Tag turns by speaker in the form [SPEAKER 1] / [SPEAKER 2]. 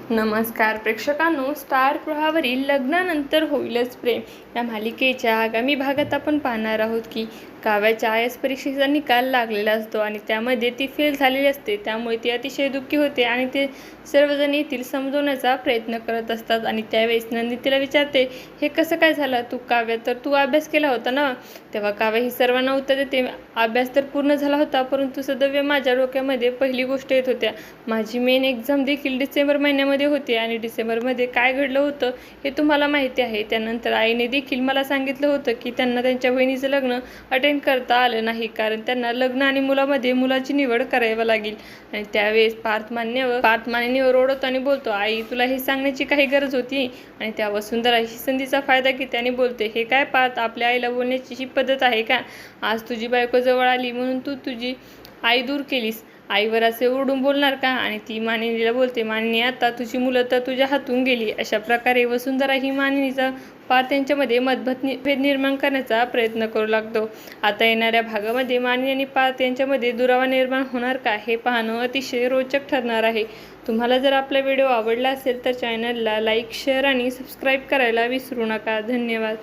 [SPEAKER 1] नमस्कार प्रेक्षकांनो, स्टार प्रवाहावरील लग्नानंतर होईलच प्रेम या मालिकेच्या आगामी भागात आपण पाहणार आहोत की काव्याच्या आय एस परीक्षेचा निकाल लागलेला असतो आणि त्यामध्ये ती फेल झालेली असते। त्यामुळे ती अतिशय दुःखी होते आणि ते सर्वजण येथील समजवण्याचा प्रयत्न करत असतात। आणि त्यावेळेस नंदी तिला विचारते, हे कसं काय झालं? तू काव्य, तर तू अभ्यास केला होता ना? तेव्हा काव्य ही सर्वांना उत्तर देते, अभ्यास तर पूर्ण झाला होता, परंतु सदैव माझ्या डोक्यामध्ये पहिली गोष्ट येत होत्या। माझी मेन एक्झाम देखील डिसेंबर महिन्यामध्ये होती आणि डिसेंबरमध्ये काय घडलं होतं हे तुम्हाला माहिती आहे। त्यानंतर आईने देखील मला सांगितलं होतं की त्यांना त्यांच्या बहिणीचं लग्न अटेंड करता आलं नाही, कारण त्यांना लग्न आणि मुलामध्ये मुलाची निवड करावी लागेल। आणि त्यावेळेस पार्थ मान्यवर ओरडताना बोलतो, आई तुला हे सांगण्याची काही गरज होती? आणि त्या वसुंधरा ही संधीचा फायदा घेते आणि बोलते, हे काय पार्थ, आपल्या आईला बोलण्याची ही पद्धत आहे का? आज तुझी बायको जवळ आली म्हणून तू तुझी आई दूर केलीस, आईवर असे ओरडून बोलणार का? आणि ती मानिनीला बोलते, मानिनी आता तुझी मुलं तर तुझ्या हातून गेली। अशा प्रकारे वसुंधरा ही मानिनीचा पार्थ यांच्यामध्ये मतभेद निर्माण करण्याचा प्रयत्न करू लागतो। आता येणाऱ्या भागामध्ये मानिनी आणि पार्थ यांच्यामध्ये दुरावा निर्माण होणार का हे पाहणं अतिशय रोचक ठरणार आहे। तुम्हाला जर आपला व्हिडिओ आवडला असेल तर चॅनलला लाईक, शेअर आणि सबस्क्राईब करायला विसरू नका। धन्यवाद।